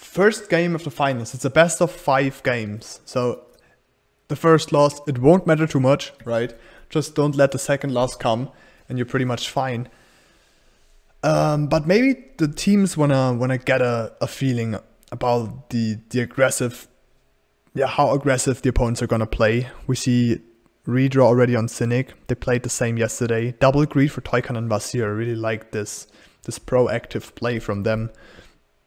first game of the finals. It's a best of 5 games. So the first loss, it won't matter too much, right? Just don't let the second loss come and you're pretty much fine. But maybe the teams wanna get a feeling about the aggressive, how aggressive the opponents are gonna play. We see redraw already on Cynic. They played the same yesterday. Double greed for Toykan and Vasir. I really like this proactive play from them.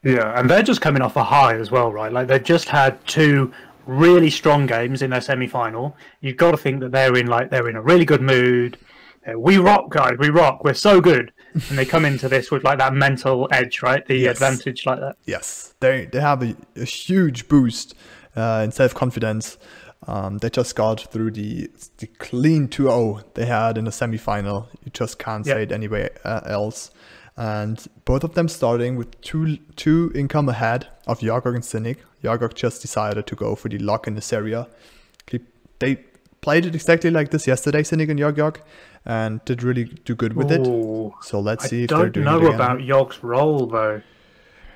Yeah, and they're just coming off a high as well, right? Like they've just had 2 really strong games in their semi-final. You've got to think that they're in a really good mood. We rock, guys. We rock. We're so good. And they come into this with like that mental edge, right? The advantage like that. Yes, they have a huge boost in self-confidence. They just got through the clean 2-0 they had in the semi-final. You just can't say it anywhere else. And both of them starting with two income ahead of Yogok and Cynic. Yogok just decided to go for the lock in this area. They played it exactly like this yesterday, Cynic and Yogok, and did really do good with it. So let's see if they're doing it again. I don't know about Yog's role though.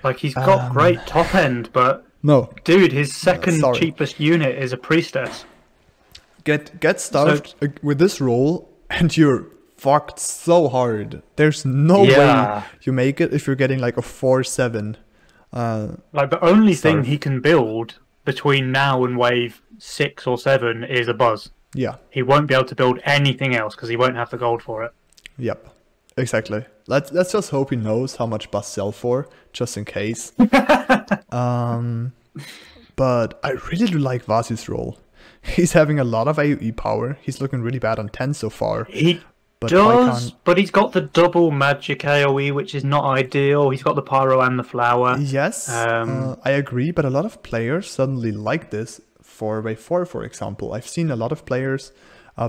Like he's got great top end, but no, dude, his second cheapest unit is a priestess. Get started with this role, and you're fucked so hard. There's no way you make it if you're getting like a 4-7. Like the only thing he can build between now and wave 6 or 7 is a buzz. Yeah. He won't be able to build anything else because he won't have the gold for it. Yep. Exactly. Let's just hope he knows how much buzz sell for, just in case. But I really do like Vasi's role. He's having a lot of AoE power. He's looking really bad on 10 so far. But he's got the double magic AoE, which is not ideal. He's got the pyro and the flower. Yes, I agree, but a lot of players suddenly like this for wave 4, for example. I've seen a lot of players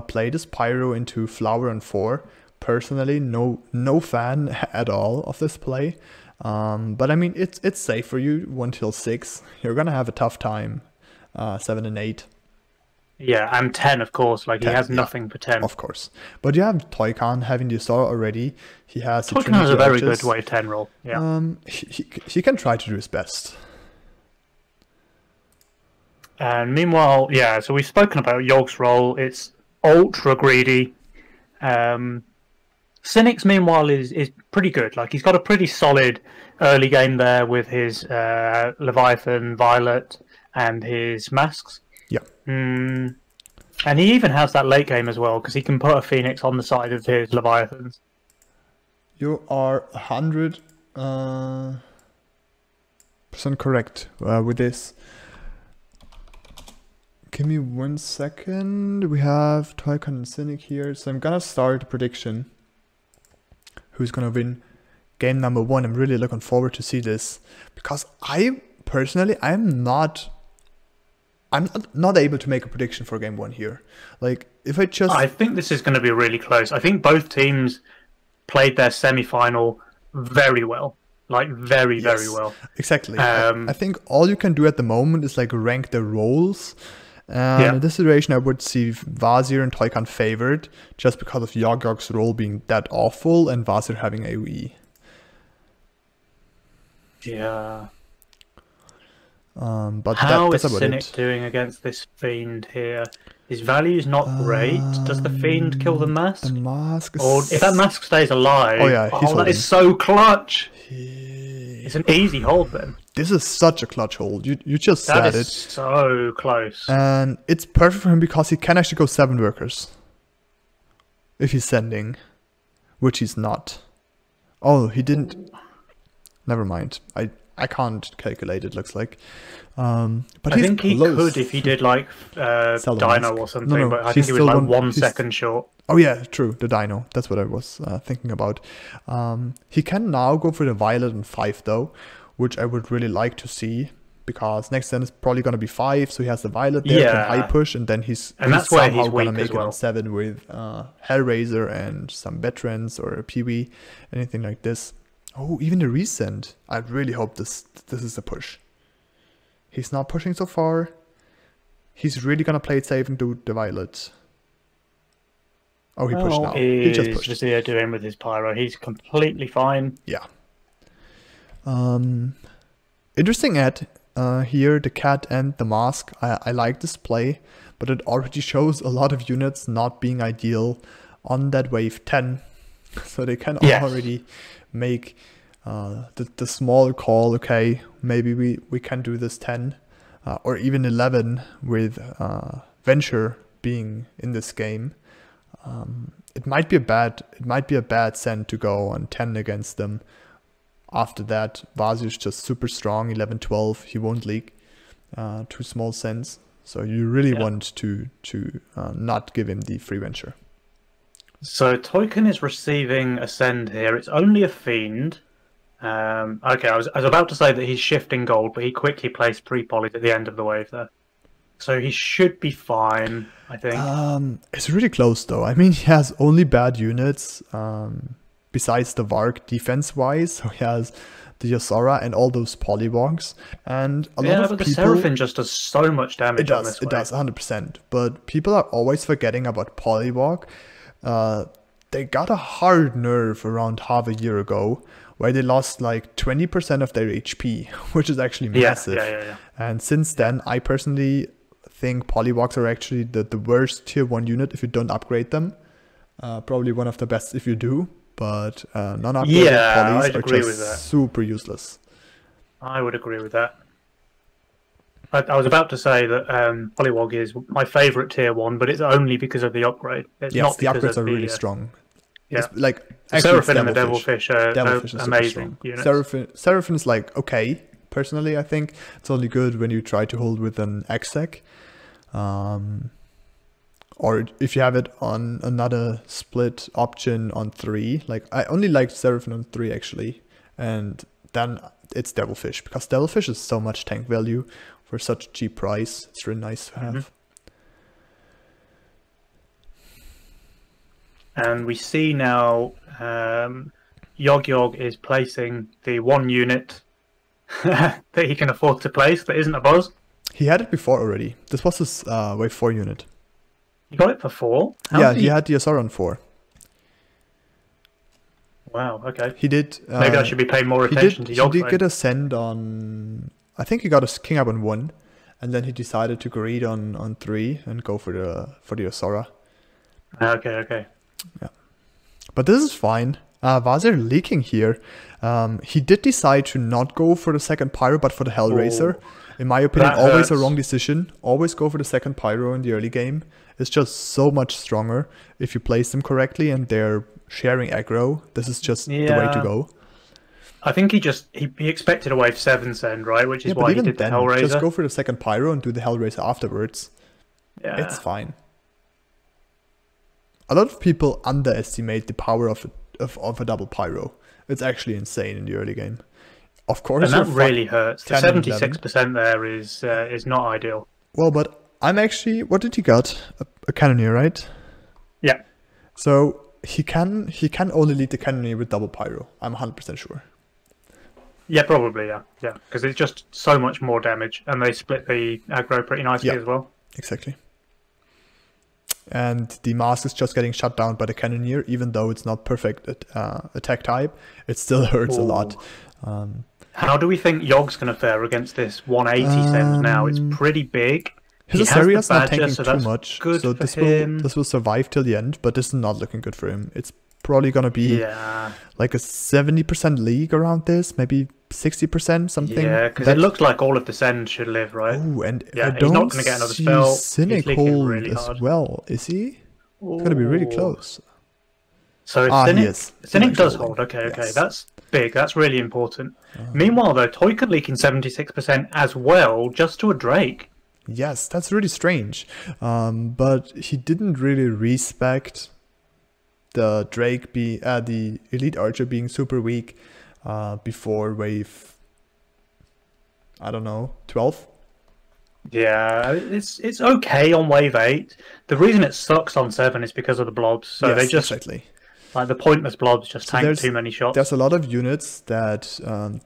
play this pyro into flower and 4. Personally, no fan at all of this play. But I mean, it's safe for you 1 till 6. You're gonna have a tough time 7 and 8. Yeah, and 10, of course. Like, 10, he has nothing for 10. Of course. But you have Toykan having the Asura already. He has... Toykan has a very good wave 10 roll. Yeah. He can try to do his best. And meanwhile, yeah, so we've spoken about Yog's role. It's ultra greedy. Cynic's, meanwhile, is pretty good. Like, he's got a pretty solid early game there with his Leviathan, Violet, and his masks. Yeah. And he even has that late game as well, because he can put a Phoenix on the side of his Leviathans. You are 100% correct with this. Give me 1 second. We have Toykan and Cynic here, so I'm gonna start a prediction. Who's gonna win game number 1? I'm really looking forward to see this, because I'm not able to make a prediction for game 1 here. Like, if I think this is going to be really close. I think both teams played their semi-final very well. Like, very well. Exactly. I think all you can do at the moment is, like, rank the roles. In this situation, I would see Vasir and Toykan favored, just because of Yogok's role being that awful and Vasir having AoE. Yeah. But how that's is about Cynic it. doing against this Fiend here? His value's not great. Does the Fiend kill the mask? The mask is... Or if that mask stays alive, that is so clutch. It's an easy hold then. This is such a clutch hold. You just said it. That is so close. And it's perfect for him because he can actually go 7 workers. If he's sending. Which he's not. Oh, he didn't... Never mind. I can't calculate, it looks like. But I think he could if he did like Dino or something, no, but I think he was like 1 second short. Oh yeah, true, the Dino. That's what I was thinking about. He can now go for the Violet and 5 though, which I would really like to see, because next turn is probably going to be 5, so he has the Violet there, can high push, and then he's that's where he's going to weak make it on 7 with Hellraiser and some veterans or a Pee-wee, anything like this. Oh, even the recent. I really hope this is a push. He's not pushing so far. He's really gonna play it safe and do the Violet. Oh, he pushed now. He just pushed. Vizier doing with his pyro? He's completely fine. Yeah. Interesting ad here, the cat and the mask. I like this play, but it already shows a lot of units not being ideal on that wave 10. So they can already make the small call, okay, maybe we can do this 10 or even 11 with Venture being in this game. It might be a bad send to go on 10 against them. After that, Vazir's just super strong, 11-12, he won't leak 2 small sends. So you really want to not give him the free Venture. So Toykin is receiving a send here. It's only a Fiend. Okay, I was about to say that he's shifting gold, but he quickly placed 3 polys at the end of the wave there. So he should be fine, I think. It's really close though. I mean, he has only bad units besides the Varg defense-wise. So he has the Yosora and all those polywogs. And a lot of but people... the Seraphim just does so much damage on this wave. It does, 100%. But people are always forgetting about polywog. They got a hard nerf around half a year ago, where they lost like 20% of their HP, which is actually massive. Yeah. And since then, I personally think polywogs are actually the worst tier 1 unit if you don't upgrade them. Probably one of the best if you do, but non-upgraded polys are just super useless. I would agree with that. I was about to say that Polywog is my favorite tier 1, but it's only because of the upgrade. It's not the upgrades are really strong. Yeah, it's like Seraphim and the Devilfish are Devilfish amazing units. Seraphim is like okay. Personally, I think it's only good when you try to hold with an exec, or if you have it on another split option on 3. Like I only like Seraphim on 3 actually, and then it's Devilfish because Devilfish is so much tank value for such a cheap price. It's really nice to have. And we see now Yog is placing the 1 unit that he can afford to place that isn't a Buzz. He had it before already. This was his wave 4 unit. You got it for 4? He had the Yosora on 4. Wow, okay. He did. Maybe I should be paying more attention to Yog's. He did get a send on... I think he got a king up on 1, and then he decided to greed on 3 and go for the Yosora. Okay. Yeah, but this is fine. Vazir leaking here. He did decide to not go for the second Pyro, but for the Hellraiser. In my opinion, always a wrong decision. Always go for the second Pyro in the early game. It's just so much stronger if you place them correctly and they're sharing aggro. This is just the way to go. I think he expected a wave 7 send, right? Which is why he did the Hellraiser. Just go for the second Pyro and do the Hellraiser afterwards. Yeah. It's fine. A lot of people underestimate the power of a double Pyro. It's actually insane in the early game. Of course, and that really hurts. The 76% there is not ideal. Well, but I'm actually... What did he got? A Cannoneer, right? Yeah. So he can only lead the Cannoneer with double Pyro. I'm 100% sure. Yeah, probably, yeah. Because it's just so much more damage, and they split the aggro pretty nicely as well. Exactly. And the mask is just getting shut down by the Cannoneer, even though it's not perfect attack type. It still hurts a lot. How do we think Yog's going to fare against this 180 send now? It's pretty big. His Asaria's not tanking so too much, so this will survive till the end, but this is not looking good for him. It's probably going to be like a 70% league around this, maybe 60%, something. Yeah, because it looks like all of the send should live, right? Oh, and yeah, he's not going to get another spell. Cynic hold really as well, is he? It's going to be really close. So Cynic does hold. Okay, that's big. That's really important. Meanwhile, though, Toykin leaking 76% as well, just to a Drake. Yes, that's really strange. But he didn't really respect the Drake the Elite Archer being super weak before wave, I don't know, 12? Yeah, it's okay on wave 8. The reason it sucks on 7 is because of the blobs. So they just like the pointless blobs just tank too many shots. There's a lot of units that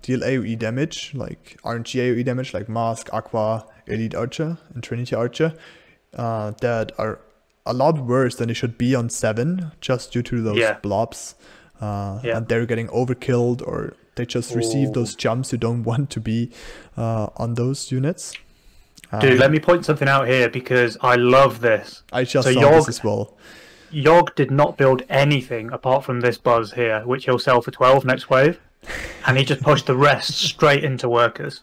deal AoE damage, like RNG AoE damage, like Mask, Aqua, Elite Archer, and Trinity Archer, that are a lot worse than they should be on 7, just due to those blobs. And they're getting overkilled or They just receive those jumps you don't want to be on those units. Dude, let me point something out here because I love this. I just saw this as well. Yogg did not build anything apart from this buzz here, which he'll sell for 12 next wave. And he just pushed the rest straight into workers.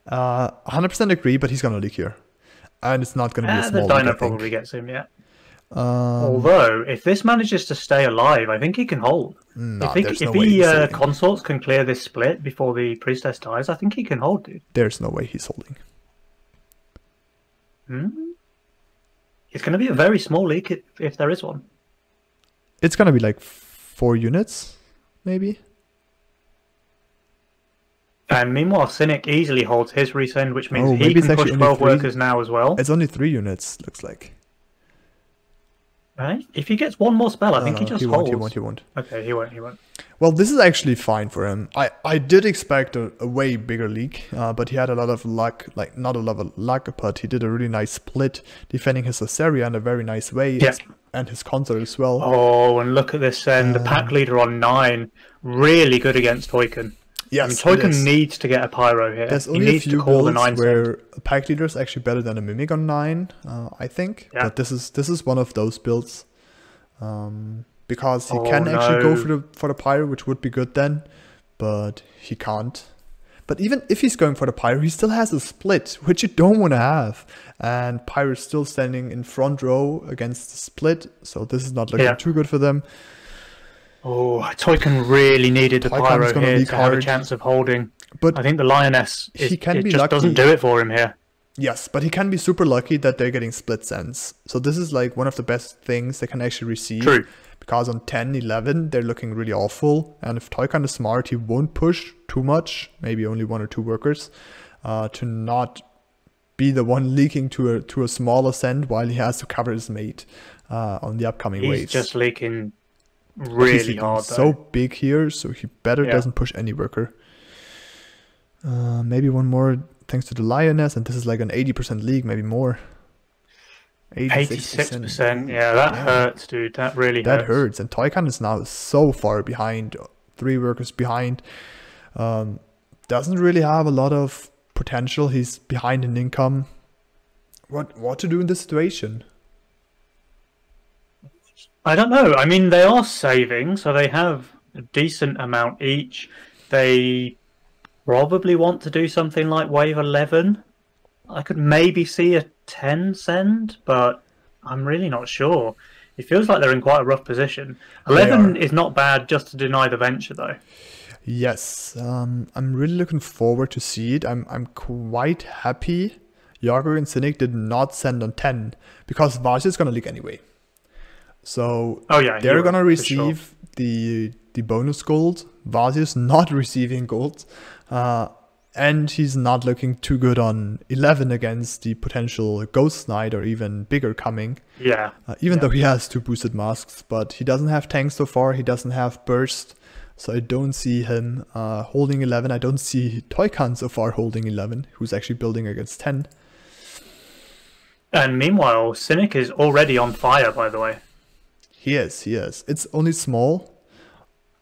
100% agree, but he's going to leak here. And it's not going to be a small The leak, dino probably gets him, yeah. Although, if this manages to stay alive, I think he can hold. No, if he consorts can clear this split before the priestess dies, I think he can hold, dude. There's no way he's holding. It's going to be a very small leak if there is one. It's going to be like 4 units, maybe. And meanwhile, Cynic easily holds his resend, which means he can push 12 workers now as well. It's only 3 units, looks like. Right? If he gets one more spell, I think he just holds. He won't. Okay, he won't. Well, this is actually fine for him. I did expect a way bigger leak, but he had a lot of luck. Like, not a lot of luck, but he did a really nice split, defending his Assyria in a very nice way. Yeah. And his consort as well. Oh, and look at this send. The pack leader on 9. Really good against Toykan. Yes, I mean, Toykan needs to get a pyro here. There's only a few builds where a pack leader is actually better than a mimic on 9, I think. Yeah. But this is one of those builds, because he can actually go for the pyro, which would be good then, but he can't. But even if he's going for the pyro, he still has a split, which you don't want to have. And pyro is still standing in front row against the split, so this is not looking too good for them. Oh, Toykan really needed the pyro here to have a chance of holding. But I think the Lioness doesn't do it for him here. Yes, but he can be super lucky that they're getting split sends. So this is like one of the best things they can actually receive. True. Because on 10, 11, they're looking really awful. And if Toykan is smart, he won't push too much, maybe only 1 or 2 workers, to not be the one leaking to a small ascent while he has to cover his mate on the upcoming waves. He's just leaking really hard, though. So big here, so he better doesn't push any worker. Maybe one more thanks to the Lioness, and this is like an 80% league, maybe more. 86%. Yeah, that hurts, dude. That really hurts. That hurts. And Toykan is now so far behind, 3 workers behind. Doesn't really have a lot of potential. He's behind in income. What to do in this situation? I don't know. I mean, they are saving, so they have a decent amount each. They probably want to do something like wave 11. I could maybe see a 10 send, but I'm really not sure. It feels like they're in quite a rough position. 11 is not bad just to deny the venture, though. Yes, I'm really looking forward to see it. I'm quite happy Yager and Cynic did not send on 10, because Varsi is going to leak anyway. So they're going to receive the bonus gold. Varsi is not receiving gold. And he's not looking too good on 11 against the potential Ghost Knight or even bigger coming. Yeah. Even though he has 2 boosted masks, but he doesn't have tanks so far. He doesn't have burst. So I don't see him holding 11. I don't see Toykan so far holding 11, who's actually building against 10. And meanwhile, Cynic is already on fire, by the way. He is. It's only small,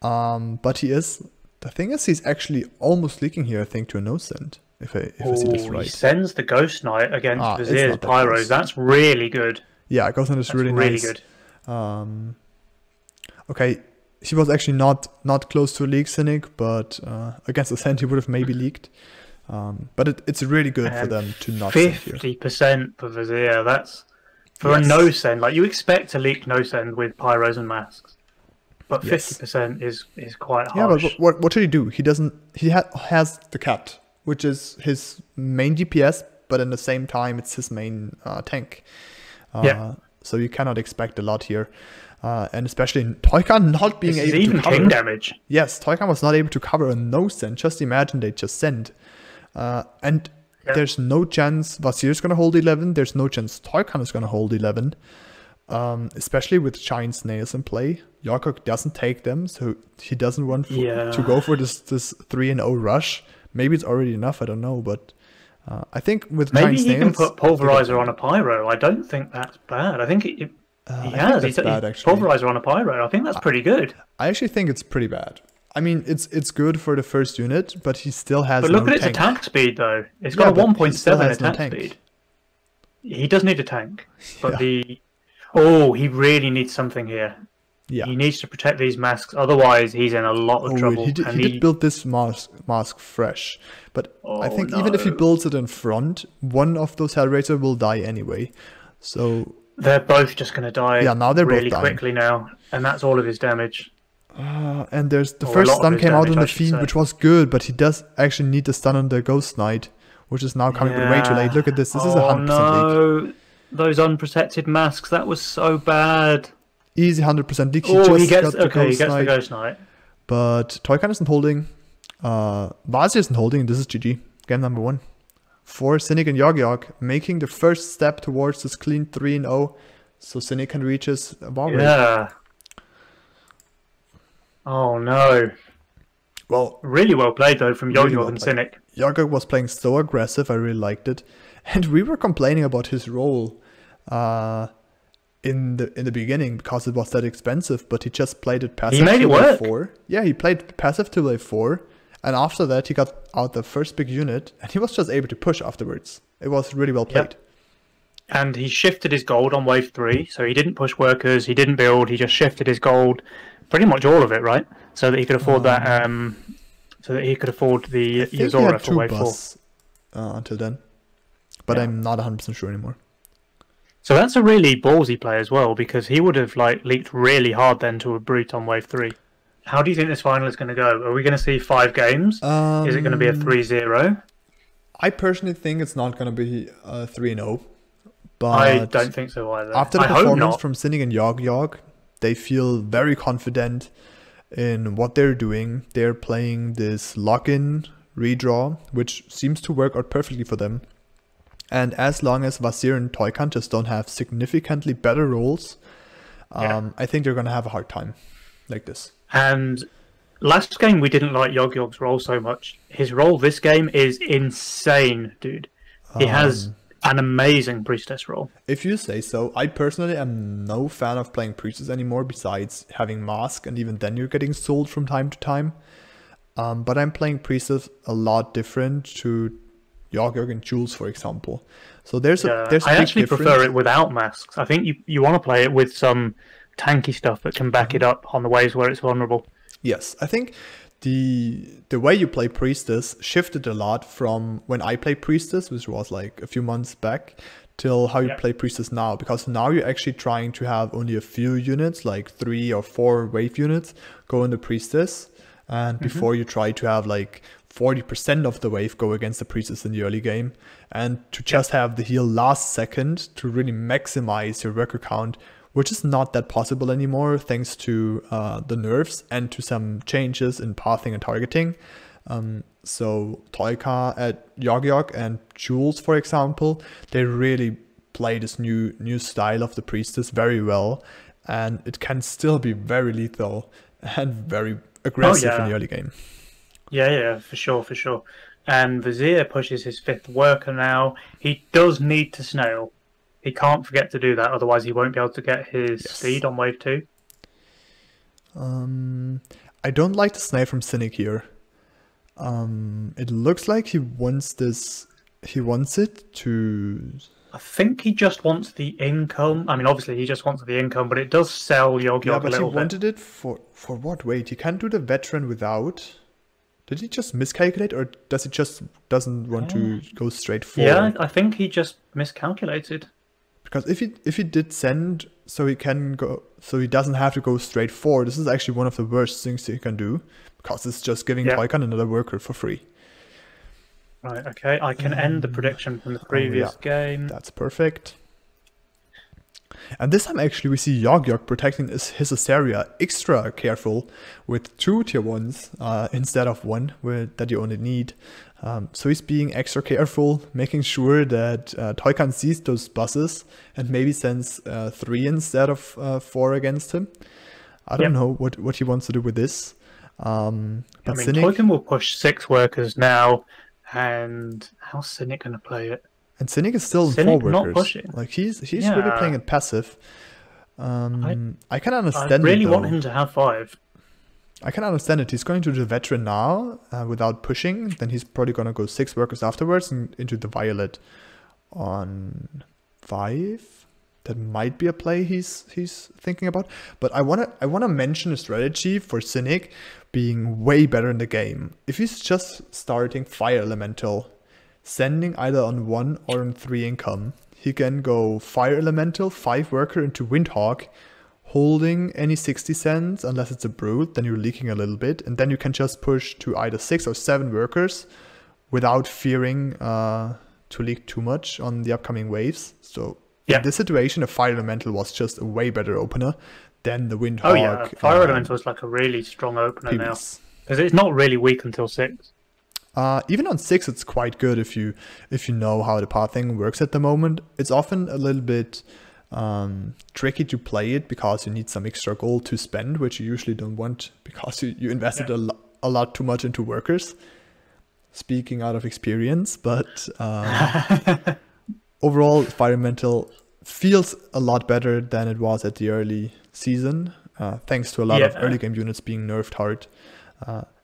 but he is. The thing is, he's actually almost leaking here, I think, to a no-send, if I see this right. He sends the Ghost Knight against Vizier's Pyros. That's really good. Yeah, Ghost Knight is really nice. Good. Okay, he was actually not close to a leak, Cynic, but against Ascent he would have maybe leaked. But it's really good for them to not send here. 50% for Vizier, that's for a no-send. Like, you expect to leak no-send with Pyros and Masks. But 50% is quite harsh. Yeah, but what should he do? He has the cat, which is his main DPS, but at the same time it's his main tank. So you cannot expect a lot here. And especially in Toykan not being able to cover. King damage. Yes, Toykan was not able to cover a no-send. Just imagine they just send. And there's no chance Vasir is going to hold 11. There's no chance Toykan is going to hold 11. Especially with giant snails in play. Yakok doesn't take them, so he doesn't want to go for this 3-0 rush. Maybe it's already enough, I don't know, but I think with giant snails... Maybe he can put Pulverizer on a Pyro. I don't think that's bad. I think he has. He's Pulverizer on a Pyro. I think that's pretty good. I actually think it's pretty bad. I mean, it's good for the first unit, but he still has But look no at its tank. attack speed, though. It's Yeah, got a but he still 1.7 has no attack tank. speed. He does need a tank, but Yeah. he really needs something here. Yeah. He needs to protect these masks, otherwise he's in a lot of Oh, trouble. wait, he did build this mask fresh, but I Oh, think even if he no. builds it in front, one of those Hellraiser will die anyway. So They're both just going to die yeah, now they're really both dying. quickly now, and that's all of his damage. And there's the Or a first lot of stun his came out damage, on I the should Fiend, say. which was good, but he does actually need the stun on the Ghost Knight, which is now coming way too late. Look at this. This is a 100% leak. No, those unprotected masks. That was so bad. Easy 100% leak. Oh, He he gets got the okay. He Ghost gets the Knight, Ghost Knight. but Toykan isn't holding. Vazir isn't holding, and this is GG. Game number 1. For Cynic and Yog making the first step towards this clean 3-0, so Cynic can reach his bar rate. Yeah. Oh no. Well, Really well played though from Yo-Yo Really well and played. Cynic. Yog was playing so aggressive, I really liked it. And we were complaining about his role in the beginning because it was that expensive, but he just played it passive. He made it till wave work. 4. Yeah, he played passive till wave 4, and after that he got out the first big unit, and he was just able to push afterwards. It was really well played. Yep. And he shifted his gold on wave 3, so he didn't push workers, he didn't build, he just shifted his gold, pretty much all of it, right? So that he could afford that. So that he could afford the I think he Yozora had for 2 wave 4. busts until then, but Yeah. I'm not 100% sure anymore. So that's a really ballsy play as well, because he would have like leaked really hard then to a brute on wave 3. How do you think this final is going to go? Are we going to see 5 games? Is it going to be a 3-0? I personally think it's not going to be 3-0. But I don't think so either. after the I hope performance not. from Cynic and Yog, they feel very confident in what they're doing. They're playing this lock-in redraw, which seems to work out perfectly for them. And as long as Vazir and Toykan just don't have significantly better roles, I think they're going to have a hard time like this. And last game we didn't like Yog's role so much. His role this game is insane, dude. He has an amazing priestess role. If you say so. I personally am no fan of playing Priestess anymore, besides having Mask, and even then you're getting sold from time to time. But I'm playing Priestess a lot different to Yog and Jules, for example. So there's a I big actually difference. prefer it without masks. I think you want to play it with some tanky stuff that can back it up on the waves where it's vulnerable. Yes, I think the way you play Priestess shifted a lot from when I played Priestess, which was like a few months back, till how you play Priestess now. Because now you're actually trying to have only a few units, like 3 or 4 wave units, go into Priestess. And before you try to have like 40% of the wave go against the Priestess in the early game. And to just have the heal last second to really maximize your worker count, which is not that possible anymore thanks to the nerfs and to some changes in pathing and targeting. So Toyka at Yog and Jules, for example, they really play this new style of the Priestess very well, and it can still be very lethal and very aggressive in the early game. Yeah, for sure. And Vizier pushes his 5th worker now. He does need to snail. He can't forget to do that, otherwise he won't be able to get his speed on wave 2. I don't like the snail from Cynic here. It looks like he wants this. He wants it to. I think he just wants the income. I mean, obviously he just wants the income, but it does sell Yog Yeah, a but he little bit. wanted it for what? Wait, he can't do the veteran without. Did he just miscalculate, or does he just doesn't want to go straight forward? Yeah, I think he just miscalculated. Because if he did send, so he can go, so he doesn't have to go straight forward. This is actually one of the worst things he can do, because it's just giving Toykan another worker for free. Right, okay, I can end the prediction from the previous game. That's perfect. And this time actually we see Yog protecting his Asaria extra careful with 2 tier 1s instead of 1 that you only need. So he's being extra careful, making sure that Toykan sees those buses and maybe sends 3 instead of 4 against him. I don't know what he wants to do with this. But I mean, Cynic, Toykan will push 6 workers now, and how's Cynic going to play it? and Cynic is still in Cynic 4 not workers. pushing. Like he's really playing it passive. I can understand I really it, want though. him to have 5. I can understand it. He's going to the veteran now without pushing. Then he's probably going to go 6 workers afterwards and into the violet on 5. That might be a play he's thinking about. But I wanna mention a strategy for Cynic being way better in the game. If he's just starting Fire Elemental, sending either on 1 or on 3 income, he can go Fire Elemental, 5 worker into Windhawk, holding any 60 cents unless it's a brute, then you're leaking a little bit, and then you can just push to either 6 or 7 workers without fearing to leak too much on the upcoming waves. So in this situation, a Fire Elemental was just a way better opener than the Windhawk. Oh yeah, Fire Elemental is like a really strong opener now. Because it's not really weak until 6. Even on 6, it's quite good if you know how the pathing works at the moment. It's often a little bit tricky to play it because you need some extra gold to spend, which you usually don't want because you invested a lot too much into workers. Speaking out of experience, but overall, Fire Elemental feels a lot better than it was at the early season, thanks to a lot of early game units being nerfed hard,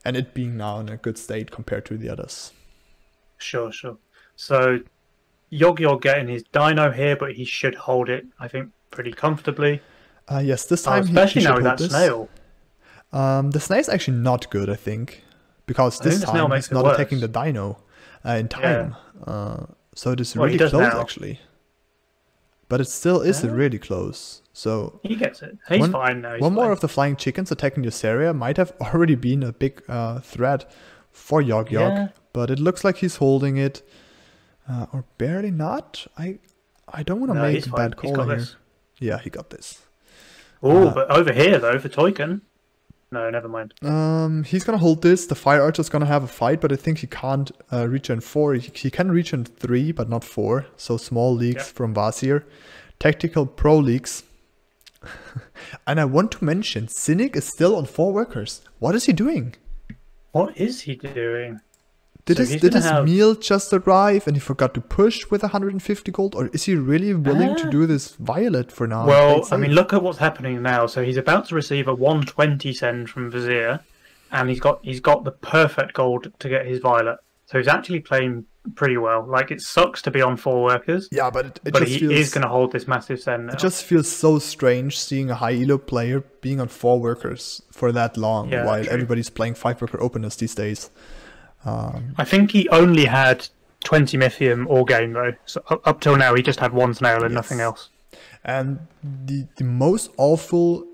and it being now in a good state compared to the others. Sure. So Yog getting his dino here, but he should hold it, I think, pretty comfortably. Yes, this time especially he now with that this. snail. The snail's actually not good, I think, because this time he's not attacking the dino in time. So it is really close actually. But it still is really close. So he gets it. He's fine now. One more of the flying chickens attacking this area might have already been a big threat for Yog, but it looks like he's holding it, or barely not. I don't want to make a bad call here. This. Yeah, he got this. Oh, but over here though for Toyken. No, never mind. He's gonna hold this. The Fire Archer's gonna have a fight, but I think he can't reach in 4. He can reach in 3, but not 4. So small leaks from Vasir. Tactical Pro leaks. And I want to mention, Cynic is still on 4 workers. What is he doing? What is he doing? Did his meal just arrive and he forgot to push with 150 gold? Or is he really willing to do this violet for now? Well, I mean, look at what's happening now. So he's about to receive a 120 send from Vizier, and he's got the perfect gold to get his violet. So he's actually playing pretty well. Like, it sucks to be on 4 workers. Yeah, but he is going to hold this massive send now. It just feels so strange seeing a high elo player being on 4 workers for that long while everybody's playing 5 worker openers these days. I think he only had 20 Mythium all game though. So up till now, he just had 1 snail and nothing else. And the most awful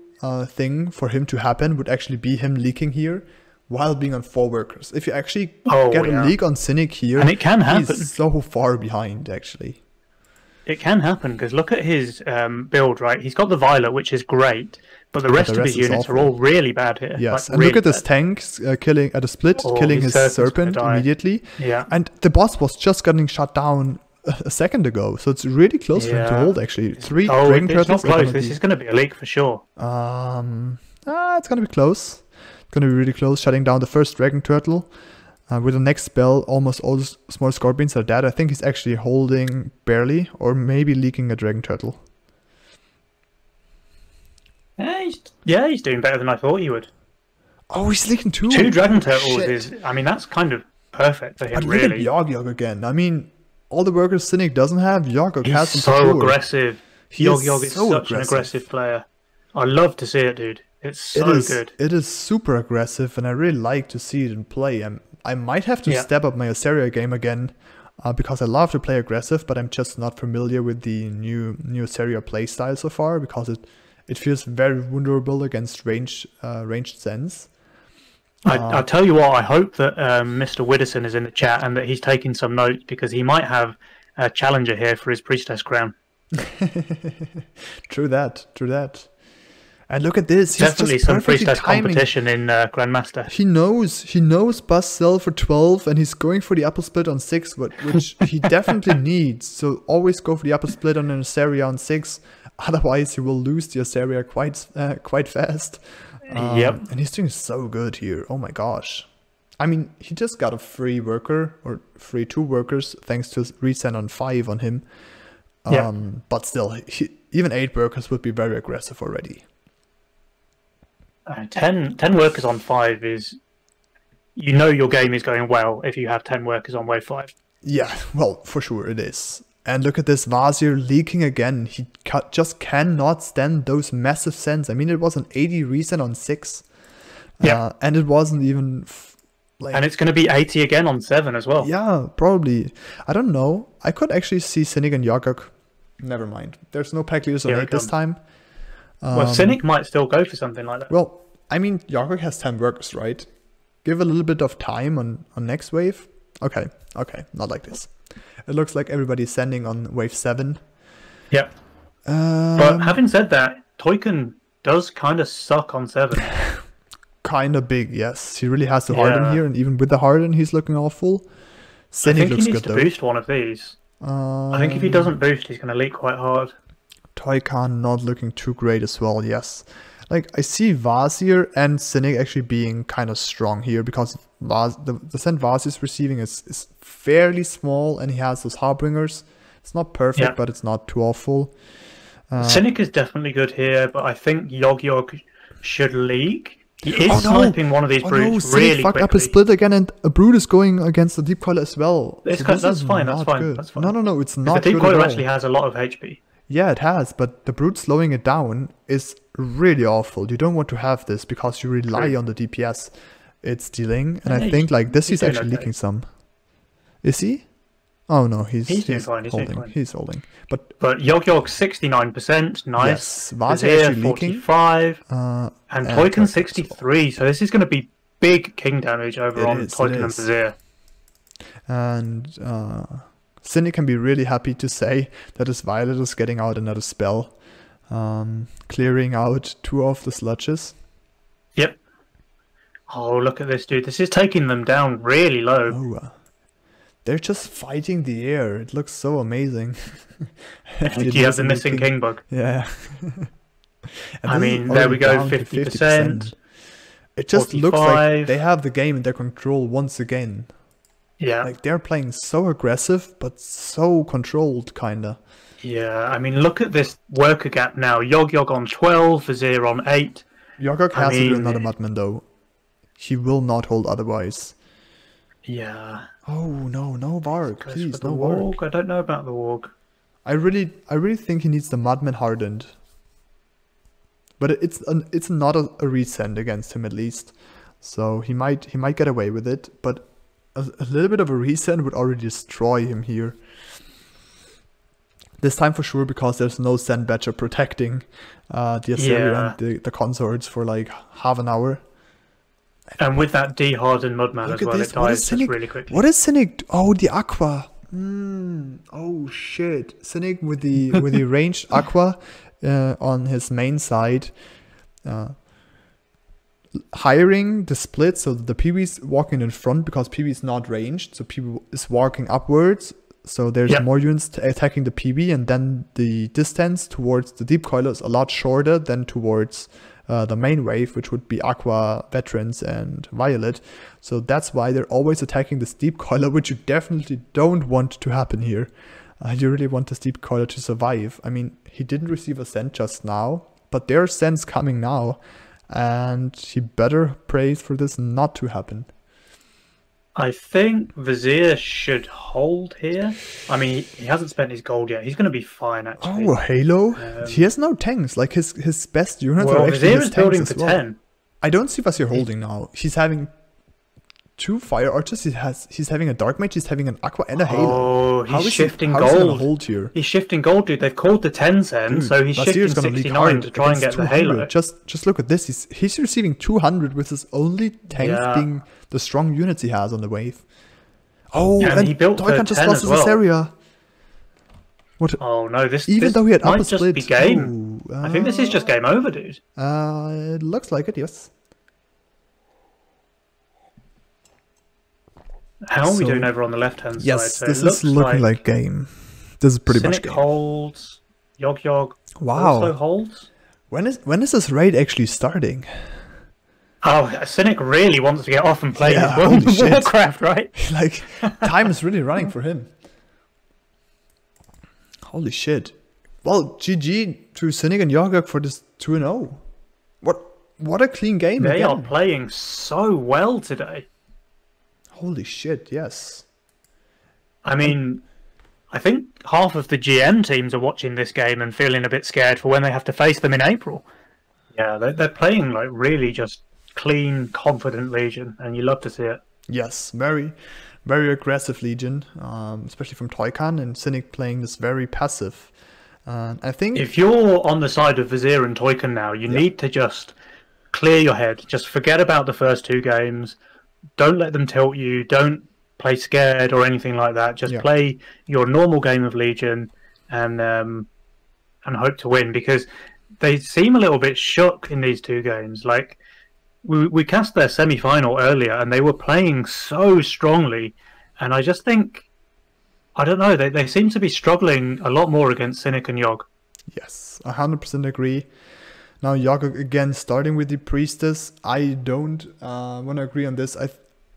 thing for him to happen would actually be him leaking here while being on 4 workers. If you actually get a leak on Cynic here, and it can happen. He's so far behind actually. It can happen because look at his build, right? He's got the Violet, which is great, but the rest of his units are all really bad here. Yes, and look at this tank killing at a split, killing his serpent immediately. Yeah, and the boss was just getting shot down a second ago, so it's really close for him to hold. Actually, 3 dragon turtles. It's not close. This is going to be a leak for sure. It's going to be close. It's going to be really close. Shutting down the first dragon turtle. With the next spell, almost all the small scorpions are dead. I think he's actually holding barely, or maybe leaking a dragon turtle. Yeah, he's doing better than I thought he would. Oh, he's leaking 2. 2 dragon turtles is, I mean, that's kind of perfect for him, but really. Look at Yog again. I mean, all the workers Cynic doesn't have, Yog has He's so aggressive. Yog is such an aggressive player. I love to see it, dude. It's so good. It is super aggressive, and I really like to see it in play. I might have to step up my Asteria game again, because I love to play aggressive, but I'm just not familiar with the new Asteria playstyle so far, because it feels very vulnerable against ranged Zens. I'll tell you what, I hope that Mr. Widdowson is in the chat and that he's taking some notes, because he might have a challenger here for his Priestess crown. True that. And look at this. Definitely some Priestess competition in Grandmaster. He knows Buzz sell for 12, and he's going for the upper split on 6, which he definitely needs. So always go for the upper split on an Asteria on 6. Otherwise, he will lose the Asteria quite fast. And he's doing so good here. Oh my gosh. I mean, he just got a free worker, or free 2 workers, thanks to resend on 5 on him. But still, even 8 workers would be very aggressive already. 10 workers on 5 is, you know, your game is going well if you have 10 workers on wave 5. Yeah, well, for sure it is. And look at this Vazir leaking again. He just cannot stand those massive sends. I mean, it was an 80 recent on 6. Yeah. And it wasn't even... and it's going to be 80 again on 7 as well. Yeah, probably. I don't know. I could actually see Cynic and Yogok. Never mind. There's no pack leaders on 8 this time. Well, Cynic might still go for something like that. Well, I mean, Yogok has 10 workers, right? Give a little bit of time on next wave. Okay, not like this. It looks like everybody's sending on wave 7. Yeah. But having said that, Toykan does kind of suck on 7. Kind of big, yes. He really has to harden here, and even with the harden, he's looking awful. Cynic looks good, though. I think he needs to boost one of these. I think if he doesn't boost, he's going to leak quite hard. Toykan not looking too great as well, yes. Like, I see Vazir and Cynic actually being kind of strong here, because the send Vazir is receiving is fairly small, and he has those Harbingers. It's not perfect, but it's not too awful. Cynic is definitely good here, but I think Yog should leak. He is sniping one of these brutes really fucked quickly. up his split again, and a brute is going against the deep coiler as well. That's fine. That's fine. No, it's not. The deep coiler actually has a lot of HP. Yeah, it has, but the brute slowing it down is really awful. You don't want to have this because you rely on the DPS it's dealing, and I think like this he's actually leaking some. Is he? Oh no, he's holding. He's holding. But Yog 69%, nice. Yes, Vazir actually 45, and Toykan 63. So this is going to be big king damage over on Toykan and Vazir. And Cynic can be really happy to say that his Violet is getting out another spell, clearing out 2 of the sludges. Yep. Oh, look at this, dude. This is taking them down really low. Oh, they're just fighting the air. It looks so amazing. Do you have the missing king bug? Yeah. I mean, there we go, 50%. It just 45. Looks like they have the game in their control once again. Yeah. Like, they're playing so aggressive, but so controlled, kinda. Yeah, I mean, look at this worker gap now. Yog on 12, Vazir on 8. Yogok has to do another Mudman, though. He will not hold otherwise. Yeah. Oh no, no Varg, please, no Warg. I don't know about the Warg. I really think he needs the Mudman hardened. But it's not a resend against him, at least. So he might get away with it, but a little bit of a resend would already destroy him here. This time for sure, because there's no Send Badger protecting the Assyrian and the consorts for like half an hour. And with that D-hardened Mudman as well, it dies just really quickly. What is Cynic? Oh, the Aqua. Oh shit. Cynic with the ranged Aqua on his main side. Hiring the split so that the PB is walking in front because PB is not ranged. So PB is walking upwards. So there's more units attacking the PB, and then the distance towards the deep coiler is a lot shorter than towards the main wave, which would be Aqua, Veterans, and Violet. So that's why they're always attacking this deep coiler, which you definitely don't want to happen here. You really want this deep coiler to survive. I mean, he didn't receive a send just now, but there are sends coming now, and he better pray for this not to happen. I think Vazir should hold here. I mean, he hasn't spent his gold yet. He's going to be fine, actually. Oh, Halo? He has no tanks. Like, his best units are actually Vazir his is tanks building as for well. 10. I don't see Vazir holding now. He's having 2 fire archers. He's having a dark mage. He's having an Aqua and a Halo. Oh, he's shifting gold. How is he gonna hold here? He's shifting gold, dude. They've called the 10 send, so he's shifting 69 to try and get the Halo. Just look at this. He's receiving 200 with his only tanks being the strong units he has on the wave. Oh, and he built Toykan just lost his area. What? Oh no, this though he had might upper just split. be game. I think this is just game over, dude. It looks like it, yes. How are we doing over on the left-hand side? Yes, So this is looking like game. This is pretty much game. Holds. Yog wow. Also holds. When is this raid actually starting? Oh, Cynic really wants to get off and play Warcraft, right? Like, time is really running for him. Holy shit. Well, GG to Cynic and Yogok for this 2-0. What? what a clean game They again. are playing so well today. Holy shit, yes. I mean, I think half of the GM teams are watching this game and feeling a bit scared for when they have to face them in April. Yeah, they're playing like really just clean, confident Legion, and you love to see it. Yes, very, very aggressive Legion, especially from Toykan, and Cynic playing this very passive. I think if you're on the side of Vizier and Toykan now, you need to just clear your head. Just forget about the first two games. Don't let them tilt you. Don't play scared or anything like that. Just play your normal game of Legion and hope to win, because they seem a little bit shook in these two games. Like we cast their semi-final earlier and they were playing so strongly, and I just think, I don't know, they seem to be struggling a lot more against Cynic and Yogg. Yes, 100% agree. Now Yogg again starting with the Priestess. I don't want to agree on this. I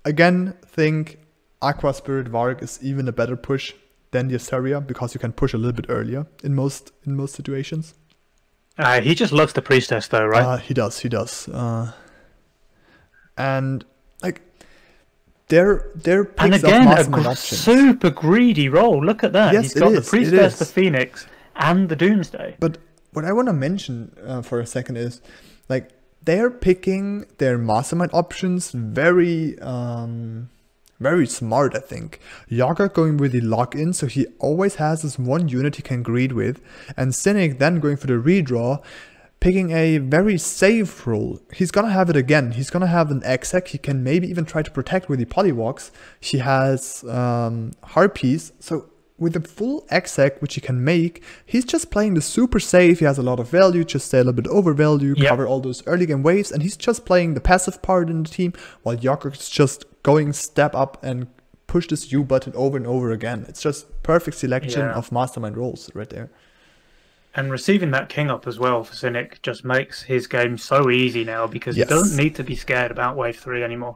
again think Aqua Spirit Varg is even a better push than the Asteria, because you can push a little bit earlier in most situations. He just loves the Priestess though, right? He does. And like they're picks and again up super greedy role. Look at that. Yes, he's got the Priestess, the is. Phoenix, and the Doomsday. But what I want to mention for a second is, like, they're picking their mastermind options very very smart, I think. Yaga going with the lock-in, so he always has this one unit he can greed with, and Cynic then going for the redraw, picking a very safe role. He's gonna have it again. He's gonna have an exec. He can maybe even try to protect with the polywalks. He has harpies, so with the full exec, which he can make, he's just playing the super safe. He has a lot of value, just stay a little bit over value, cover all those early game waves, and he's just playing the passive part in the team, while Yaga is just going step up and push this U button over and over again. It's just perfect selection of mastermind roles right there. And receiving that king up as well for Cynic just makes his game so easy now, because he doesn't need to be scared about wave 3 anymore.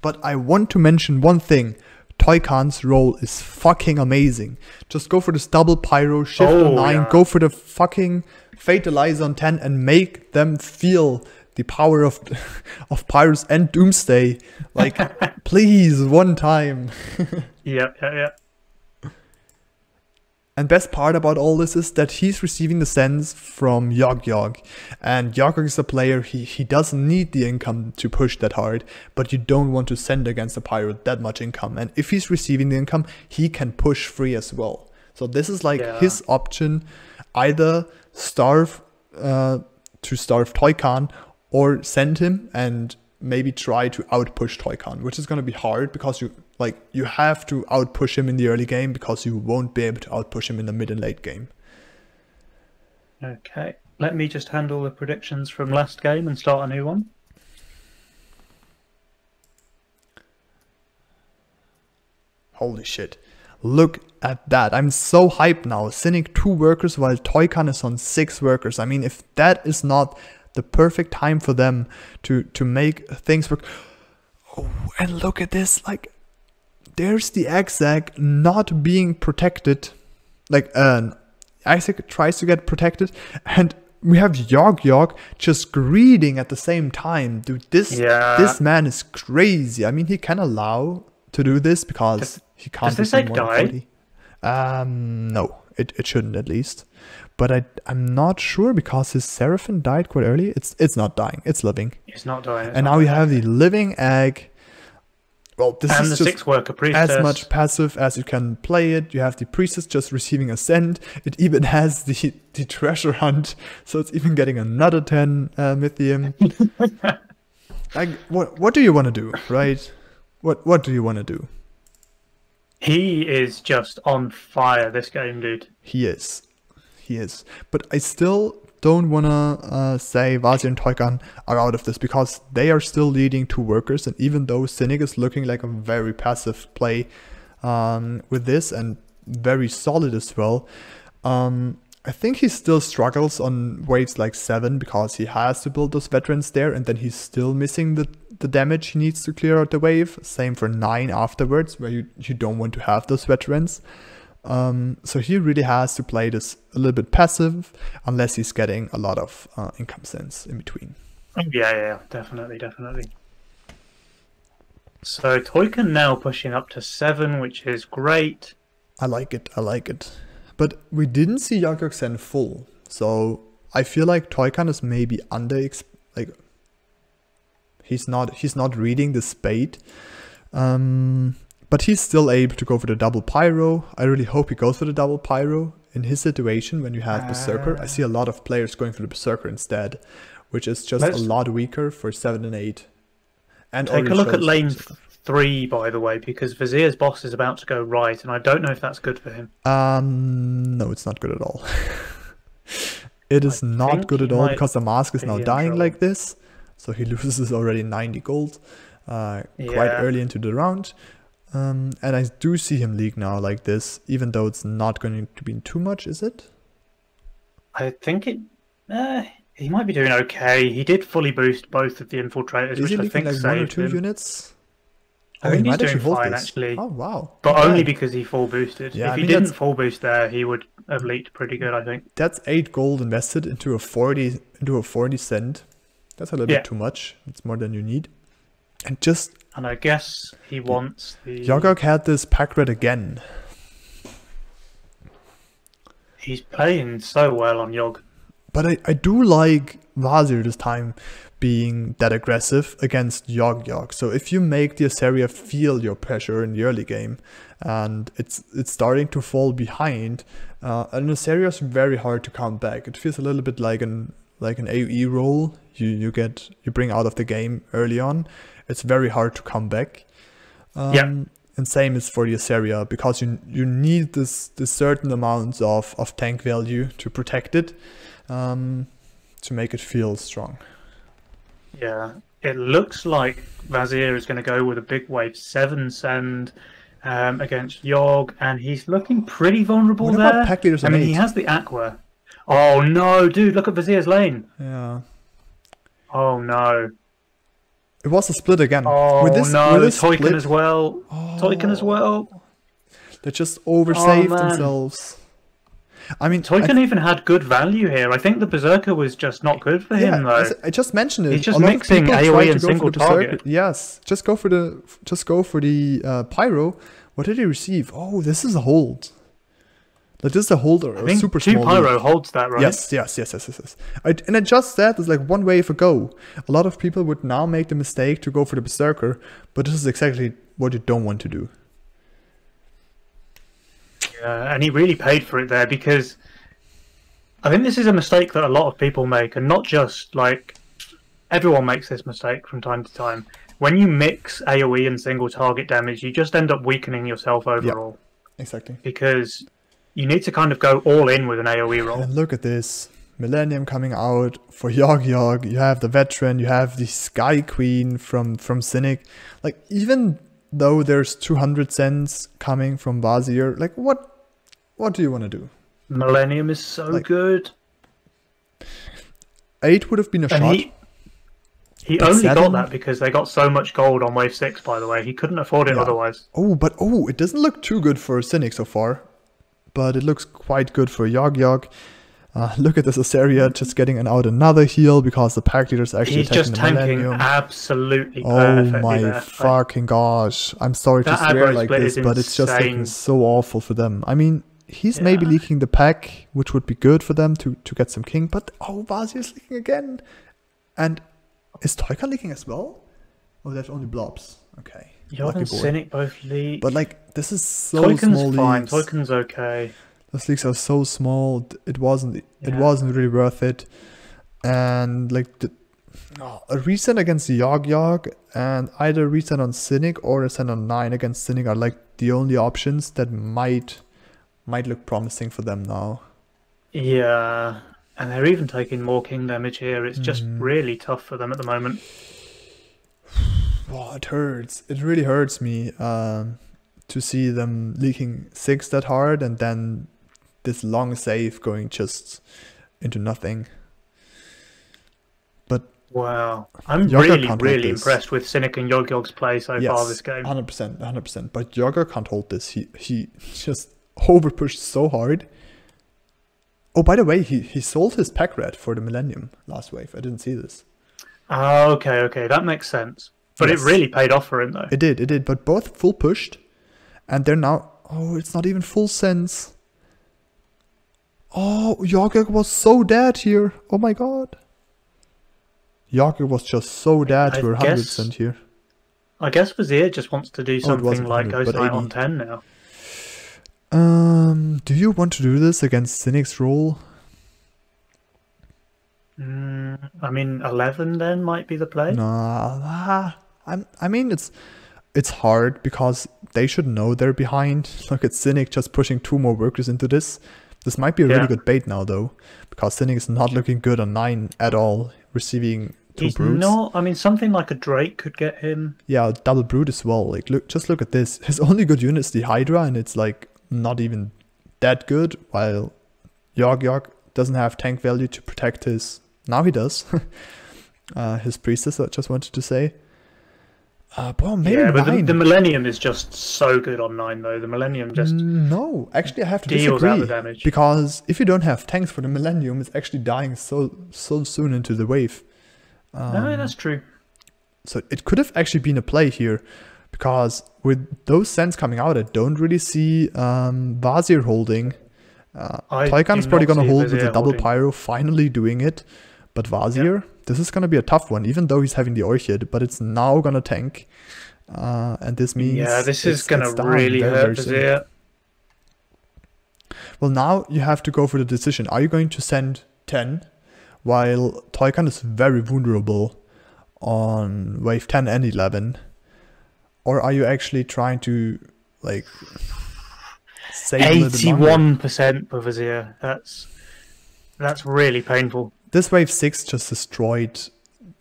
But I want to mention one thing. Toykan's role is fucking amazing. Just go for this double pyro, shift on 9, go for the fucking fatalize on 10 and make them feel the power of pyros and Doomsday. Like, please, one time. Yeah. And best part about all this is that he's receiving the sends from Yogg. And Yogg is a player, he doesn't need the income to push that hard, but you don't want to send against a pyro that much income. And if he's receiving the income, he can push free as well. So this is like his option, either starve to starve Toykan, or send him and maybe try to outpush Toykan, which is going to be hard, because you have to outpush him in the early game, because you won't be able to outpush him in the mid and late game. Okay, let me just handle the predictions from last game and start a new one. Holy shit. Look at that. I'm so hyped now. Cynic 2 workers while Toykan is on 6 workers. I mean, if that is not the perfect time for them to make things work. Oh, and look at this. Like, there's the exec not being protected. Like, exec tries to get protected, and we have Yogg just greeting at the same time. Dude, this man is crazy. I mean, he can allow to do this because he can't. Does this egg die? No, it shouldn't, at least. But I'm not sure, because his Seraphim died quite early. It's not dying. It's living. It's not dying. And now we have the living egg. Well, this is the just 6-worker priestess. As much passive as you can play it. You have the priestess just receiving a send. It even has the treasure hunt, so it's even getting another 10 Mythium. Like, what do you want to do, right? What do you want to do? He is just on fire this game, dude. He is. But I still don't want to say Vazir and Toykan are out of this, because they are still leading 2 workers, and even though Cynic is looking like a very passive play with this, and very solid as well, I think he still struggles on waves like 7, because he has to build those veterans there, and then he's still missing the damage he needs to clear out the wave. Same for 9 afterwards, where you don't want to have those veterans. So he really has to play this a little bit passive, unless he's getting a lot of income sense in between. Oh, yeah, definitely, definitely. So Toykan now pushing up to 7, which is great. I like it. I like it. But we didn't see Yagyosen full, so I feel like Toykan is maybe like he's not reading the spade. But he's still able to go for the double pyro. I really hope he goes for the double pyro. In his situation, when you have Berserker, I see a lot of players going for the Berserker instead, which is just a lot weaker for 7 and 8. And take a look at lane 3, by the way, because Vizier's boss is about to go right, and I don't know if that's good for him. No, it's not good at all. It is not good at all because the mask is now dying like this, so he loses already 90 gold quite early into the round. And I do see him leak now like this, even though it's not going to be too much, is it? I think he might be doing okay. He did fully boost both of the infiltrators, which I think like saved 1 or 2 him. units? I think he's doing fine, actually. Oh, wow. But only because he full boosted. Yeah, if he didn't full boost there, he would have leaked pretty good, I think. That's 8 gold invested into a 40 cent. That's a little bit too much. It's more than you need. And I guess he wants the... Yogok had this pack red again. He's playing so well on Yog. But I do like Vazir this time being that aggressive against Yog. So if you make the Asaria feel your pressure in the early game and it's starting to fall behind, an Asaria is very hard to come back. It feels a little bit like an AoE roll you bring out of the game early on. It's very hard to come back. And same is for the Asaria, because you need this certain amount of tank value to protect it, to make it feel strong. Yeah, it looks like Vazir is going to go with a big wave 7 send against Yog, and he's looking pretty vulnerable what there. About pack leaders I mean, he has the Aqua. Oh no, dude, look at Vazir's lane. Yeah. Oh no. It was a split again. Oh no, Toykan as well. Oh. Toykan as well. They just oversaved themselves. I mean, Toykan even had good value here. I think the Berserker was just not good for him, though. I just mentioned it. He's just mixing AoE and single target. Yes, just go for the Pyro. What did he receive? Oh, this is a hold. Like, this is a hold or a super small. 2 Pyro holds that, right? Yes. And I just said there's like one wave ago. A lot of people would now make the mistake to go for the Berserker, but this is exactly what you don't want to do. Yeah, and he really paid for it there, because I think this is a mistake that a lot of people make, and not just, like, everyone makes this mistake from time to time. When you mix AoE and single target damage, you just end up weakening yourself overall. Yeah, exactly. Because you need to kind of go all in with an AoE roll. And look at this. Millennium coming out for Yog. You have the Veteran, you have the Sky Queen from Cynic. Like, even though there's 200 cents coming from Vazir, like, what do you want to do? Millennium is so good. 8 would have been a shot. He only got that because they got so much gold on wave 6, by the way. He couldn't afford it otherwise. Oh, it doesn't look too good for Cynic so far. But it looks quite good for Yog. Look at this Asaria just getting out another heal because the pack leader is actually attacking the Millennium. He's just tanking absolutely perfectly. Oh my fucking gosh. I'm sorry to swear like this, but it's just looking so awful for them. I mean, he's maybe leaking the pack, which would be good for them to get some king, but Vazir's leaking again. And is Toykan leaking as well? Oh, that's only blobs. Okay. Yog and Cynic both leak. But like, this is so small. Fine. Toykan's okay. Those leaks are so small. It wasn't really worth it. And like a reset against Yog and either reset on Cynic or a set on 9 against Cynic are like the only options that might look promising for them now. Yeah, and they're even taking more king damage here. It's just really tough for them at the moment. Oh, it hurts. It really hurts me to see them leaking 6 that hard and then this long save going just into nothing. But wow, I'm really impressed with Cynic and Yog's play so far this game. 100%. But Yoga can't hold this. He just overpushed so hard. Oh, by the way, he sold his pack red for the Millennium last wave. I didn't see this. Oh, okay, that makes sense. But it Yes, really paid off for him, though. it did. But both full pushed, and they're now. Oh, it's not even full sense. Oh, Jorge was so dead here. Oh my god. Jorge was just so dead to her 100% here. I guess Vizier just wants to do something like 100, Ghost but Knight 80. on 10 now. Do you want to do this against Cynic's role? I mean, 11 then might be the play. Nah, I mean it's hard because they should know they're behind. Look at Cynic just pushing 2 more workers into this. This might be a really good bait now though, because Cynic is not looking good on 9 at all, receiving 2 He's brutes. not. I mean, something like a Drake could get him. Yeah, double brute as well. Like just look at this. His only good unit is the Hydra, and it's like not even that good. While Yogg doesn't have tank value to protect his. Now he does. His priestess. I just wanted to say. Well, maybe yeah, but 9. the Millennium is just so good on 9 though. The Millennium just no. Actually, I have to deals disagree out the damage. because if you don't have tanks for the Millennium, it's actually dying so soon into the wave. No, that's true. So it could have actually been a play here, because with those sends coming out, I don't really see Vazir holding. Toykan's probably going to hold with the double pyro, finally doing it. But Vazir, this is going to be a tough one, even though he's having the Orchid, but it's now going to tank. And this means... Yeah, this is going to really hurt Vazir. Well, now you have to go for the decision. Are you going to send 10, while Toykan is very vulnerable on wave 10 and 11? Or are you actually trying to, like, save 81% for Vizier. That's really painful. This wave 6 just destroyed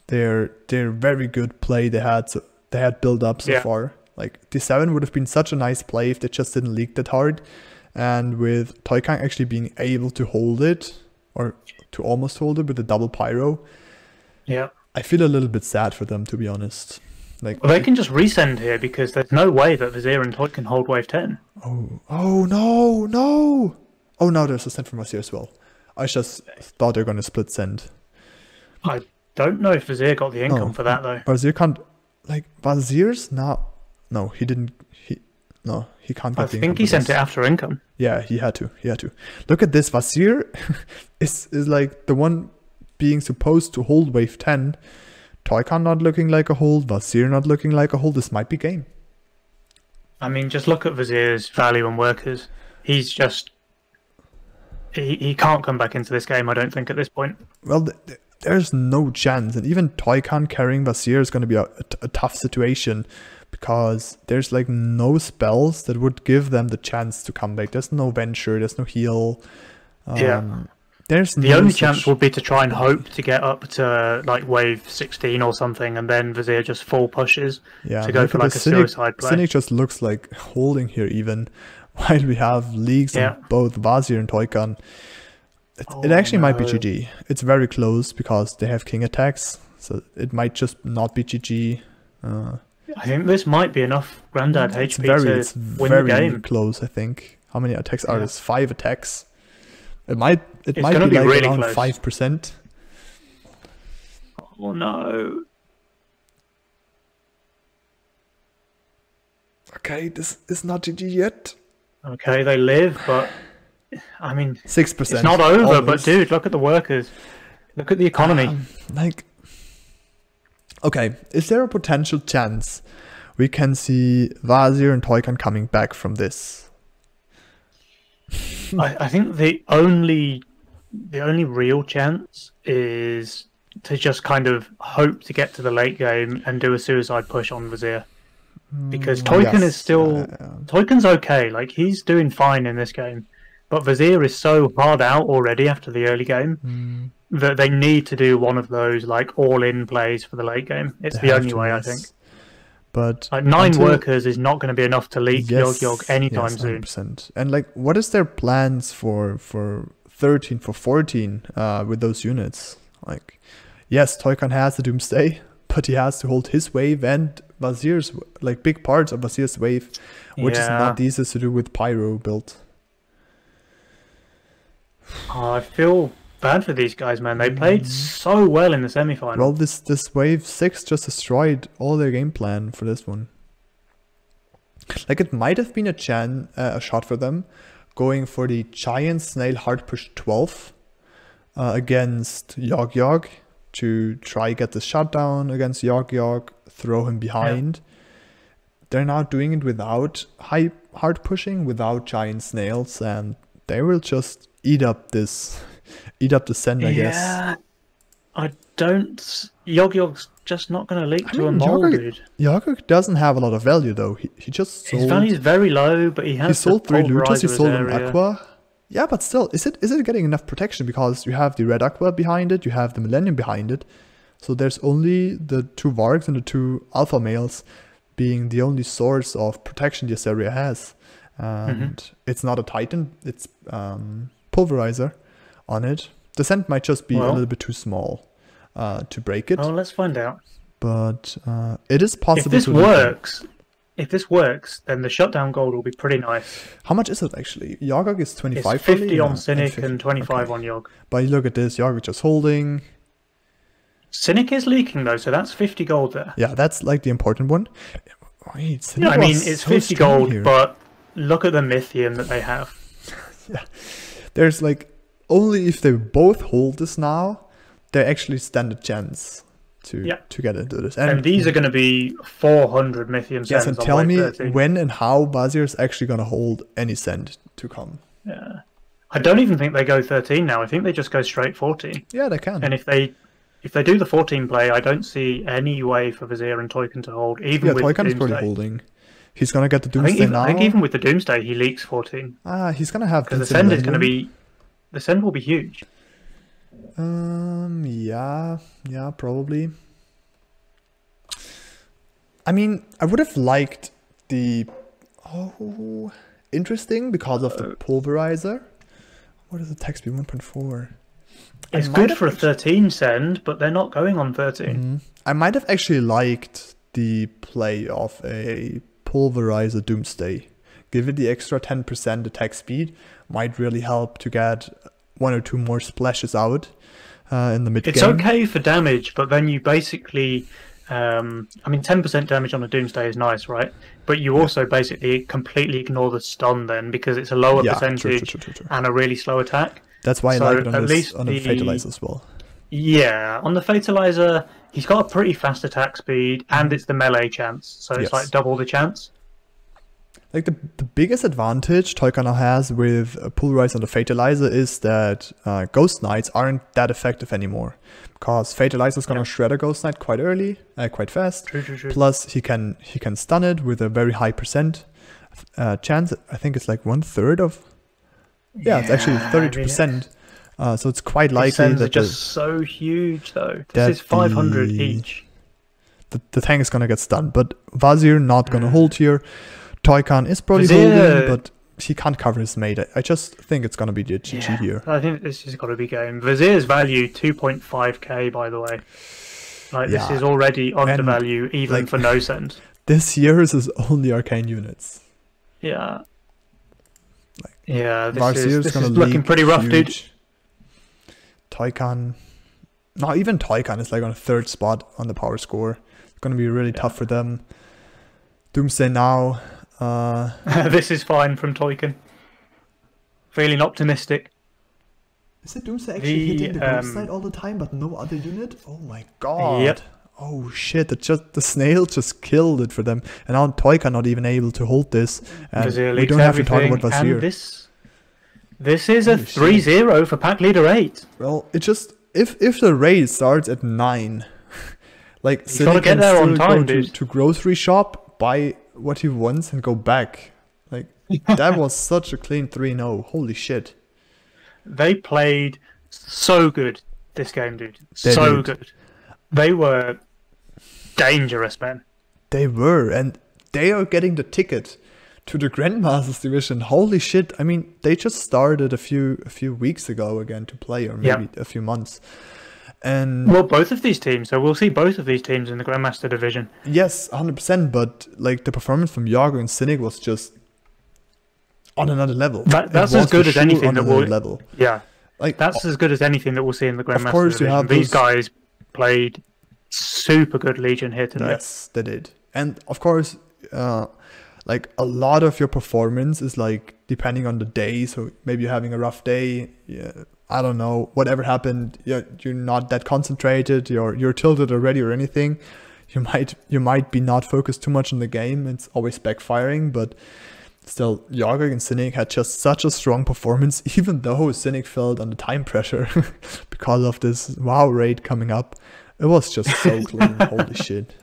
their very good play they had built up so far. Like, D7 would have been such a nice play if they just didn't leak that hard. And with Toykan actually being able to hold it, or to almost hold it with the double pyro, I feel a little bit sad for them, to be honest. Like, well, they can just resend here because there's no way that Vizier and Toy can hold wave 10. Oh no! Oh no, there's a send from Vizier as well. I just thought they're gonna split send. I don't know if Vizier got the income for that though. Vizier can't, like, Vazir's not. No, he didn't. He can't get the income. I think he sent it after income. Yeah, he had to. Look at this. Vazir is like the one being supposed to hold wave 10. Toykan not looking like a hold. Vazir not looking like a hold. This might be game. I mean, just look at Vazir's value on workers. He's just... He can't come back into this game, I don't think, at this point. Well, there's no chance. And even Toykan carrying Vazir is going to be a tough situation, because there's like no spells that would give them the chance to come back. There's no venture, there's no heal. There's the only chance would be to try and hope to get up to like wave 16 or something, and then Vizier just full pushes to go for like a suicide play. Cynic just looks like holding here even, while we have leagues on both Vazir and Toykan. It actually might be GG. It's very close because they have king attacks, so it might just not be GG. I think this might be enough Grandad HP to win the game. Very close, I think. How many attacks are this? 5 attacks. It might be like really around close. 5%. Oh no. Okay, this is not GG yet. Okay, they live, but I mean 6%. It's not over, almost. but dude, look at the workers. Look at the economy. Okay, is there a potential chance we can see Vazir and Toykan coming back from this? I think the only real chance is to just kind of hope to get to the late game and do a suicide push on Vizier. Because Toykan is still... Toykan's okay, like he's doing fine in this game. But Vizier is so hard out already after the early game that they need to do one of those like all-in plays for the late game. It's the only way, I think. But like 9 workers is not going to be enough to leak Yogg anytime soon. 100%. And like, what is their plans for 13, for 14 with those units? Like, yes, Toykan has the Doomsday, but he has to hold his wave and Vazir's, like big parts of Vazir's wave, which is not easy to do with Pyro build. I feel bad for these guys, man. They played so well in the semi-final. Well, this wave 6 just destroyed all their game plan for this one. Like, it might have been a shot for them going for the Giant Snail Hard Push 12 against Yog Yog to try get the shutdown against Yog Yog, throw him behind. They're now doing it without hard pushing, without giant snails, and they will just eat up the send, I guess. Yeah, I don't. Yog Yog's just not going to leak to a mole, dude. Yog Yog doesn't have a lot of value though. He just sold. His value is very low, but he has. He sold 3 looters. He sold an area. aqua. Yeah, but still, is it getting enough protection? Because you have the red aqua behind it, you have the millennium behind it, so there's only the 2 vargs and the 2 alpha males being the only source of protection this area has. And it's not a Titan, it's Pulverizer on it. The send might just be a little bit too small to break it. Well, let's find out. But it is possible. If this works, then the shutdown gold will be pretty nice. How much is it actually? Yogg is 25. It's 50 on Cynic and 25 on Yogg. But you look at this, Yogg just holding. Cynic is leaking though, so that's 50 gold there. Yeah, that's like the important one. Wait, I mean, it's 50 gold, here. But look at the Mythium that they have. Yeah, there's like, only if they both hold this now, they actually stand a chance to get into this. And these are going to be 400 Mythium sends. Yes, and tell me when and how Vazir is actually going to hold any send to come. Yeah, I don't even think they go 13 now. I think they just go straight 14. Yeah, they can. And if they do the 14 play, I don't see any way for Vazir and Toykan to hold. Even with Toykan is probably holding. He's going to get the Doomsday now. I think even with the Doomsday, he leaks 14. He's going to have... Because the send is going to be... The send will be huge. Yeah, probably. I mean, I would have liked the... Oh, interesting, because of the Pulverizer. What is the text be? 1.4. It's good for a 13 send, but they're not going on 13. I might have actually liked the play of a Pulverizer Doomsday. Give it the extra 10% attack speed. Might really help to get 1 or 2 more splashes out in the mid game. It's okay for damage, but then you basically... I mean, 10% damage on a Doomsday is nice, right? But you also basically completely ignore the stun then, because it's a lower percentage true. and a really slow attack. That's why I like it on the Fatalizer as well. Yeah, on the Fatalizer, he's got a pretty fast attack speed, and it's the melee chance, so it's like double the chance. Like the biggest advantage Toykan now has with Pulverize on the Fatalizer is that Ghost Knights aren't that effective anymore. Because Fatalizer is going to shred a Ghost Knight quite early, quite fast. True. Plus he can stun it with a very high percent chance. I think it's like 1/3 of... Yeah, it's actually 32%. So it's quite likely that... are just so huge though. This is 500 each. The tank is going to get stunned. But Vazir not going to hold here. Toykan is probably holding, but he can't cover his mate. I just think it's going to be the GG here. I think this has got to be game. Vazir's value 2.5k, by the way. Like this is already undervalue, even for no send. This year's is only arcane units. Yeah. This Vazir's is looking pretty rough, dude. Toykan, no, even Toykan is like on a 3rd spot on the power score. It's going to be really tough for them. Doomsday now. This is fine from Toykan. Feeling optimistic. Is it Doomsday actually hitting the Ghost Knight all the time, but no other unit? Oh my god. Yep. Oh shit, the snail just killed it for them. And now Toykan not even able to hold this. And we don't have to talk about Vazir. This is a 3-0 for pack leader 8. Well, it just... If the raid starts at 9... like, he's got to get there on time, dude. To grocery shop, buy what he wants and go back. Like, that was such a clean 3-0. Holy shit. They played so good this game, dude. So good. They were dangerous, man. They were, and they are getting the ticket to the Grandmasters division. Holy shit. I mean, they just started a few weeks ago again to play, or maybe a few months. And well, both of these teams, so we'll see both of these teams in the Grandmaster division. Yes, 100%, but like the performance from Yago and Cynic was just on another level. That's as good as anything that will level. Yeah. Like That's as good as anything that we'll see in the Grandmaster course you division. have These those- guys played super good Legion here today. yes, they did. And of course, like a lot of your performance is like depending on the day. So maybe you're having a rough day. Yeah, I don't know, whatever happened. You're not that concentrated. You're tilted already or anything. You might be not focused too much on the game. It's always backfiring, but still, Jorg and Cynic had just such a strong performance, even though Cynic felt under time pressure because of this WoW raid coming up. It was just so clean. Holy shit.